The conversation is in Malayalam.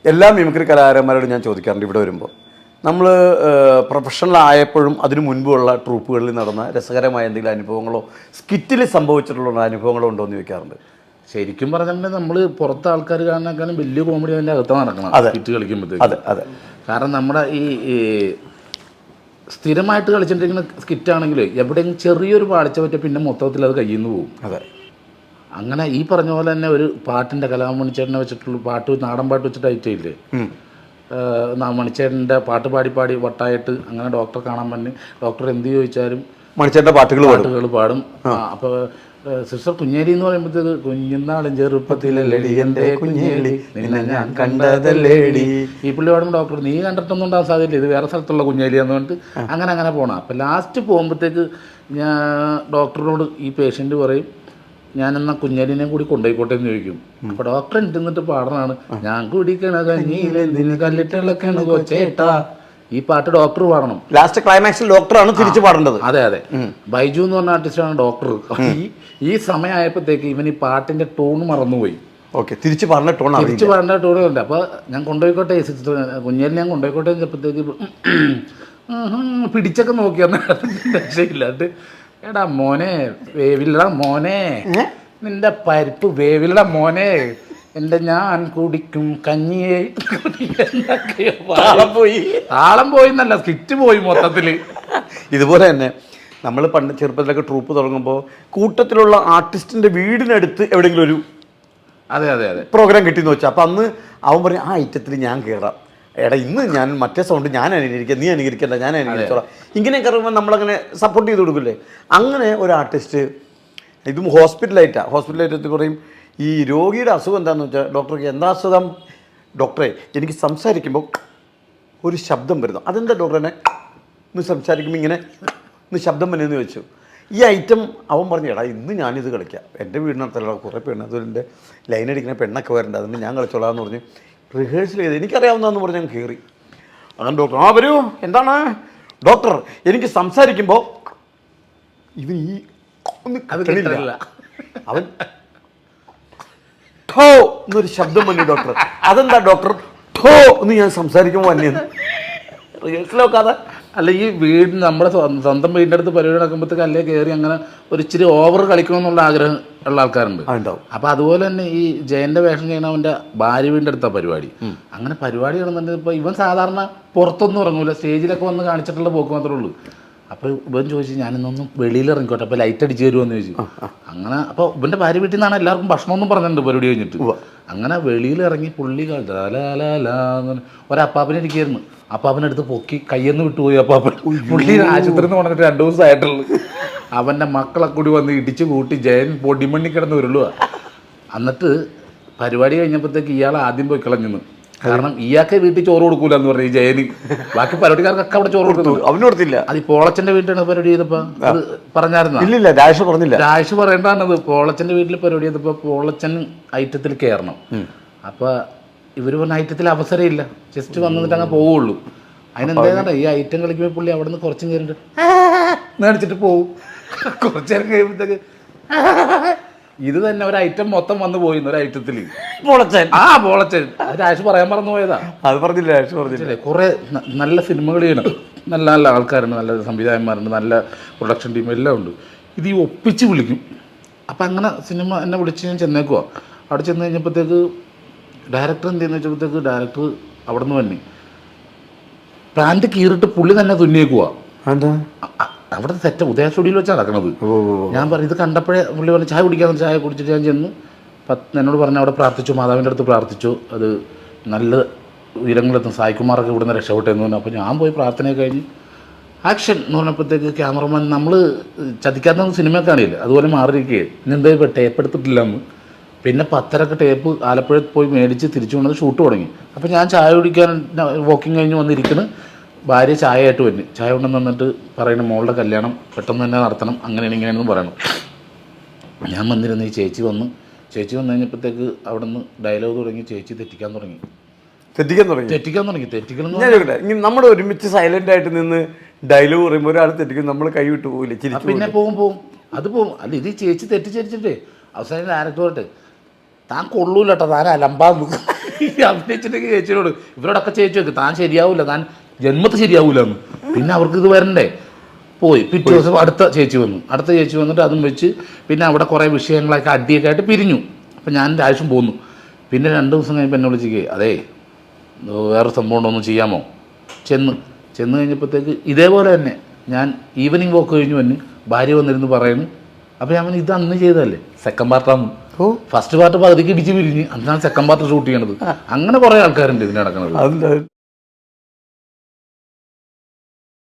എല്ലാ മിമിക്രി കലാകാരന്മാരോടും ഞാൻ ചോദിക്കാറുണ്ട് ഇവിടെ വരുമ്പോൾ. നമ്മൾ പ്രൊഫഷണൽ ആയപ്പോഴും അതിനു മുൻപുള്ള ട്രൂപ്പുകളിൽ നടന്ന രസകരമായ എന്തെങ്കിലും അനുഭവങ്ങളോ സ്കിറ്റിൽ സംഭവിച്ചിട്ടുള്ള അനുഭവങ്ങളോ ഉണ്ടോ എന്ന് ചോദിക്കാറുണ്ട്. ശരിക്കും പറഞ്ഞിട്ടുണ്ടെങ്കിൽ നമ്മൾ പുറത്തെ ആൾക്കാർ കാണാനേക്കാളും വലിയ കോമഡി അതിൻ്റെ അകത്ത് നടക്കണം സ്കിറ്റ് കളിക്കുമ്പോഴത്തേക്ക്. അതെ അതെ. കാരണം നമ്മുടെ ഈ സ്ഥിരമായിട്ട് കളിച്ചിട്ടിരിക്കുന്ന സ്കിറ്റാണെങ്കിൽ എവിടെയെങ്കിലും ചെറിയൊരു പാളിച്ച പറ്റിയ പിന്നെ മൊത്തത്തിൽ അത് കയ്യിൽ നിന്ന് പോകും. അതെ. അങ്ങനെ ഈ പറഞ്ഞ പോലെ തന്നെ ഒരു പാട്ടിൻ്റെ കലാമണിച്ചേട്ടനെ വെച്ചിട്ടുള്ള പാട്ട്, നാടൻ പാട്ട് വെച്ചിട്ട് ഐറ്റില്ലേ, മണിച്ചേട്ടൻ്റെ പാട്ട് പാടി വട്ടായിട്ട് അങ്ങനെ ഡോക്ടറെ കാണാൻ പറഞ്ഞ് ഡോക്ടർ എന്ത് ചോദിച്ചാലും മണിച്ചേട്ടൻ്റെ പാട്ടുകൾ പാടും. അപ്പോൾ സിസ്റ്റർ കുഞ്ഞേലി എന്ന് പറയുമ്പോഴത്തേക്ക് കുഞ്ഞുനാളും ചെറുപ്പത്തിലല്ലേടി എൻ്റെ കുഞ്ഞേലി നിന്നെ ഞാൻ കണ്ടതല്ലേടി, ഈ പുള്ളി പാടുമ്പോൾ ഡോക്ടർ നീ കണ്ടിട്ടൊന്നും ഉണ്ടാകാൻ സാധ്യതയില്ല, ഇത് വേറെ സ്ഥലത്തുള്ള കുഞ്ഞേലി എന്ന് പറഞ്ഞിട്ട് അങ്ങനെ പോകണം. അപ്പം ലാസ്റ്റ് പോകുമ്പോഴത്തേക്ക് ഞാൻ ഡോക്ടറിനോട് ഈ പേഷ്യൻ്റ് പറയും ഞാനെന്നാൽ കുഞ്ഞേലിനെ കൂടി കൊണ്ടുപോയിക്കോട്ടെ എന്ന് ചോദിക്കും. അപ്പോൾ ഡോക്ടർ എന്നിട്ട് പാടണാണ് ഞാൻ കുടിക്കണ കഞ്ഞിയിലെന്തിന് കല്ലിട്ടിളക്കണ കൊച്ചേട്ടാ, ഈ പാട്ട് ഡോക്ടർ പാടണം. ലാസ്റ്റ് ക്ലൈമാക്സിൽ ഡോക്ടറാണ് തിരിച്ചു പാടേണ്ടത്. അതെ. ബൈജു എന്ന് പറഞ്ഞ ആർട്ടിസ്റ്റാണ് ഡോക്ടർ. ഈ സമയമായപ്പോഴത്തേക്ക് ഇവൻ ഈ പാട്ടിന്റെ ടോൺ മറന്നുപോയി. ഓക്കെ, തിരിച്ചു പാടേണ്ട ടോൺ ഉണ്ട്. അപ്പോൾ ഞാൻ കൊണ്ടുപോയിക്കോട്ടെ കുഞ്ഞേലിനെ ഞാൻ കൊണ്ടുപോയിക്കോട്ടെ എന്നപ്പോഴത്തേക്ക് പിടിച്ചൊക്കെ നോക്കിയാൽ രക്ഷയില്ലാണ്ട് എടാ മോനെ വേവില്ലടാ മോനെ, നിന്റെ പരിപ്പ് വേവില്ലടാ മോനെ, എൻ്റെ ഞാൻ കുടിക്കും കഞ്ഞിയെ. താളം പോയി എന്നല്ല, സ്കിറ്റ് പോയി മൊത്തത്തിൽ. ഇതുപോലെ തന്നെ നമ്മൾ പണ്ട് ചെറുപ്പത്തിലൊക്കെ ട്രൂപ്പ് തുടങ്ങുമ്പോൾ കൂട്ടത്തിലുള്ള ആർട്ടിസ്റ്റിൻ്റെ വീടിനടുത്ത് എവിടെയെങ്കിലും ഒരു അതെ പ്രോഗ്രാം കിട്ടിയെന്ന് വെച്ചാൽ അപ്പോൾ അന്ന് അവൻ പറയും ആ ഐറ്റത്തിൽ ഞാൻ കയറാം, എടാ ഇന്ന് ഞാൻ മറ്റേ സൗണ്ട് ഞാൻ അനുകരിക്കാം, നീ അനുകരിക്കണ്ട, ഞാൻ അനുകരിച്ചോളാം, ഇങ്ങനെയൊക്കെ പറയുമ്പോൾ നമ്മളങ്ങനെ സപ്പോർട്ട് ചെയ്ത് കൊടുക്കില്ലേ. അങ്ങനെ ഒരു ആർട്ടിസ്റ്റ് ഇതും ഹോസ്പിറ്റലായിട്ട് പറയും ഈ രോഗിയുടെ അസുഖം എന്താണെന്ന് വെച്ചാൽ ഡോക്ടർക്ക് എന്താ അസുഖം, ഡോക്ടറെ എനിക്ക് സംസാരിക്കുമ്പോൾ ഒരു ശബ്ദം വരുന്നു, അതെന്താ ഡോക്ടറെ ഇന്ന് സംസാരിക്കുമ്പോൾ ഇങ്ങനെ ഇന്ന് ശബ്ദം വരുന്നതെന്ന് ചോദിച്ചു. ഈ ഐറ്റം അവൻ പറഞ്ഞു എടാ ഇന്ന് ഞാനിത് കളിക്കാം, എൻ്റെ വീടിനടുത്തുള്ള കുറേ പെണ്ണ് അതുപോലെ ലൈൻ അടിക്കുന്ന പെണ്ണൊക്കെ വരണ്ട, അതുകൊണ്ട് ഞാൻ കളിച്ചോളാം എന്ന് പറഞ്ഞ് റിഹേഴ്സൽ ചെയ്ത് എനിക്കറിയാവുന്നതെന്ന് പറഞ്ഞ് ഞാൻ കയറി. അങ്ങനെ ഡോക്ടർ വരൂ, എന്താണ് ഡോക്ടർ എനിക്ക് സംസാരിക്കുമ്പോൾ ഇവൻ ഈ ഒന്ന് അവൻ ഠോ എന്നൊരു ശബ്ദം വന്നു ഡോക്ടർ, അതെന്താ ഡോക്ടർ ഠോ എന്ന് ഞാൻ സംസാരിക്കുമ്പോൾ വന്നെയെന്ന് റിഹേഴ്സലൊക്കാതെ. അല്ല ഈ വീട് നമ്മുടെ സ്വന്തം വീടിൻ്റെ അടുത്ത് പരിപാടി നടക്കുമ്പോഴത്തേക്ക് അല്ലേ കയറി അങ്ങനെ ഒരു ഇച്ചിരി ഓവർ കളിക്കണമെന്നുള്ള ആഗ്രഹം ഉള്ള ആൾക്കാരുണ്ട്. അപ്പോൾ അതുപോലെ തന്നെ ഈ ജയൻ്റെ വേഷം ചെയ്യുന്ന അവൻ്റെ ഭാര്യ വീടിൻ്റെ അടുത്താണ് പരിപാടി. അങ്ങനെ പരിപാടി നടന്നിട്ടുണ്ടെങ്കിൽ ഇപ്പോൾ ഇവൻ സാധാരണ പുറത്തൊന്നും ഇറങ്ങൂല, സ്റ്റേജിലൊക്കെ വന്ന് കാണിച്ചിട്ടുള്ള പോക്ക് മാത്രമേ ഉള്ളൂ. അപ്പോൾ ഇവൻ ചോദിച്ചു ഞാനിന്നൊന്നും വെളിയിൽ ഇറങ്ങിക്കോട്ടെ, അപ്പോൾ ലൈറ്റ് അടിച്ച് തരുമെന്ന് ചോദിച്ചു. അങ്ങനെ അപ്പോൾ ഇവൻ്റെ ഭാര്യ വീട്ടിൽ നിന്നാണ് എല്ലാവർക്കും ഭക്ഷണമൊന്നും പറഞ്ഞിട്ടുണ്ട് പരിപാടി കഴിഞ്ഞിട്ട്. അങ്ങനെ വെളിയിൽ ഇറങ്ങി പുള്ളി ഒരപ്പാപ്പനെ ഇരിക്കുകയായിരുന്നു, അപ്പാപ്പനെടുത്ത് പൊക്കി കയ്യെന്ന് വിട്ടുപോയി. അപ്പാപ്പൻ പുള്ളി ആശുപത്രിയിൽ നിന്ന് വന്നിട്ട് 2 ദിവസമായിട്ടുള്ളൂ. അവൻ്റെ മക്കളെ കൂടി വന്ന് ഇടിച്ച് കൂട്ടി ജയൻ പൊടിമണ്ണി കിടന്ന് ഉരുളുക. എന്നിട്ട് പരിപാടി കഴിഞ്ഞപ്പോഴത്തേക്ക് ഇയാൾ ആദ്യം പോയി കളഞ്ഞു. കാരണം ഇയാൾക്ക് വീട്ടിൽ ചോറ് കൊടുക്കൂല എന്ന് പറഞ്ഞു ഈ ജയന്. ബാക്കി പരിപാടിക്കാർക്കൊക്കെ അവിടെ ചോറ് കൊടുത്തു, അവന് കൊടുത്തില്ല. അത് ഈ പോളച്ചൻ്റെ വീട്ടിലാണ് പരിപാടി ചെയ്തപ്പോൾ അത് പറഞ്ഞായിരുന്നു. ഇല്ല രാജ് പറഞ്ഞില്ല. രാജ് പറയേണ്ടതാണത്. പോളച്ചൻ്റെ വീട്ടിൽ പരിപാടി ചെയ്തപ്പോൾ പോളച്ചൻ ഐറ്റത്തിൽ കയറണം. അപ്പോൾ ഇവർ പറഞ്ഞ ഐറ്റത്തിൽ അവസരമില്ല, ജസ്റ്റ് വന്നിട്ട് അങ്ങ് പോവുള്ളൂ. അതിനെന്താ ഈ ഐറ്റം കളിക്കുമ്പോൾ പുള്ളി അവിടെ നിന്ന് കുറച്ചും കയറിയിട്ട് മേടിച്ചിട്ട് പോവും. കുറച്ചു നേരം കഴിയുമ്പോഴത്തേക്ക് ഇത് തന്നെ ഒരു ഐറ്റം മൊത്തം വന്നു പോയി ഒരു ഐറ്റത്തിൽ. പോളച്ചൻ അത് രാജ് പറയാൻ മറന്നു പോയതാ. അത് പറഞ്ഞില്ല രാജ് പറഞ്ഞില്ലേ. കുറെ നല്ല സിനിമകൾ ചെയ്യണം, നല്ല നല്ല ആൾക്കാരുണ്ട്, നല്ല സംവിധായകന്മാരുണ്ട്, നല്ല പ്രൊഡക്ഷൻ ടീം എല്ലാം ഉണ്ട്. ഇത് ഈ ഒപ്പിച്ച് വിളിക്കും. അപ്പം അങ്ങനെ സിനിമ എന്നെ വിളിച്ച് ഞാൻ ചെന്നേക്കുവാ. അവിടെ ചെന്ന് കഴിഞ്ഞപ്പോഴത്തേക്ക് ഡയറക്ടർ എന്തെന്ന് വെച്ചപ്പോഴത്തേക്ക് ഡയറക്ടർ അവിടെ നിന്ന് തന്നെ പാൻറ്റ് കീറിട്ട് പുള്ളി തന്നെ തുന്നിയേക്കുവാ. അവിടെ സെറ്റ് ഉദയ സ്റ്റുഡിയോയിൽ വെച്ചാണ് നടക്കുന്നത്. ഞാൻ പറഞ്ഞു ഇത് കണ്ടപ്പോഴേ പുള്ളി പറഞ്ഞു ചായ കുടിക്കാമെന്ന്. ചായ കുടിച്ചിട്ട് ഞാൻ ചെന്ന് എന്നോട് പറഞ്ഞു അവിടെ പ്രാർത്ഥിച്ചു, മാതാവിൻ്റെ അടുത്ത് പ്രാർത്ഥിച്ചു, അത് നല്ല ഉയരങ്ങളെത്തും, സായികുമാറൊക്കെ ഇവിടുന്ന് രക്ഷപ്പെട്ടെന്ന് പറഞ്ഞു. അപ്പോൾ ഞാൻ പോയി പ്രാർത്ഥനയൊക്കെ കഴിഞ്ഞ് ആക്ഷൻ എന്ന് പറഞ്ഞപ്പോഴത്തേക്ക് ക്യാമറമാൻ നമ്മൾ ചതിക്കാത്ത സിനിമ കാണിയില്ല അതുപോലെ മാറിയിരിക്കുകയെ ഇനി എന്താ ഇപ്പോൾ ടേപ്പ് എടുത്തിട്ടില്ലെന്ന്. പിന്നെ 10:30 ടേപ്പ് ആലപ്പുഴ പോയി മേടിച്ച് തിരിച്ചു കൊണ്ടത് ഷൂട്ട് തുടങ്ങി. അപ്പോൾ ഞാൻ ചായ കുടിക്കാൻ വാക്കിങ് കഴിഞ്ഞ് വന്നിരിക്കുന്നു. ഭാര്യ ചായയായിട്ട് വന്നു. ചായ കൊണ്ടുവന്ന് വന്നിട്ട് പറയണം മോളുടെ കല്യാണം പെട്ടെന്ന് തന്നെ നടത്തണം, അങ്ങനെയാണ് ഇങ്ങനെയാണെന്ന് പറയണം. ഞാൻ വന്നിരുന്നു. ഈ ചേച്ചി വന്നു കഴിഞ്ഞപ്പോഴത്തേക്ക് അവിടെ നിന്ന് ഡയലോഗ് തുടങ്ങി. ചേച്ചി തെറ്റിക്കാൻ തുടങ്ങി. നമ്മൾ ഒരുമിച്ച് സൈലന്റ് ആയിട്ട് നിന്ന് ഡയലോഗ് പറയുമ്പോൾ ഒരാൾ തെറ്റിക്കും, നമ്മൾ കൈ വിട്ടു പോകില്ല, പിന്നെ പോവും അത് പോവും. അല്ല ഇത് ചേച്ചി തെറ്റിച്ചരിച്ചിട്ടേ അവസാനം ഡയറക്ടർ പോയിട്ട് താൻ കൊള്ളൂലട്ടോ, താൻ അലമ്പാന്ന് അഭിനയിച്ചിട്ടെങ്കിൽ ചേച്ചിയോട് ഇവരോടൊക്കെ ചേച്ചി വെക്കും താൻ ശരിയാവൂല, താൻ ജന്മത്ത് ശരിയാവൂല എന്ന്. പിന്നെ അവർക്ക് ഇത് വരണ്ടേ, പോയി. പിറ്റേ ദിവസം അടുത്ത ചേച്ചി വന്നിട്ട് അതും വെച്ച് പിന്നെ അവിടെ കുറേ വിഷയങ്ങളൊക്കെ അടിയൊക്കെ ആയിട്ട് പിരിഞ്ഞു. അപ്പം ഞാൻ രാവശ്യം പോന്നു. പിന്നെ 2 ദിവസം കഴിഞ്ഞപ്പോൾ എന്നെ വിളിച്ചിരിക്കേ, അതേ വേറെ സംഭവം ഉണ്ടോന്ന് ചെയ്യാമോ? ചെന്ന് കഴിഞ്ഞപ്പോഴത്തേക്ക് ഇതേപോലെ തന്നെ ഞാൻ ഈവനിങ് വോക്ക് കഴിഞ്ഞു വന്ന് ഭാര്യ വന്നിരുന്ന് പറയുന്നു. അപ്പോൾ ഞാൻ ഇത് അന്ന് ചെയ്തതല്ലേ, സെക്കൻഡ് പാർട്ടാണ്. ഫസ്റ്റ് പാർട്ട് പകുതിക്ക് ഇടിച്ച് പിരിഞ്ഞ് അന്നാണ് സെക്കൻഡ് പാർട്ട് ഷൂട്ട് ചെയ്യണത്. അങ്ങനെ കുറേ ആൾക്കാരുണ്ട് ഇതിന് നടക്കുന്നത്.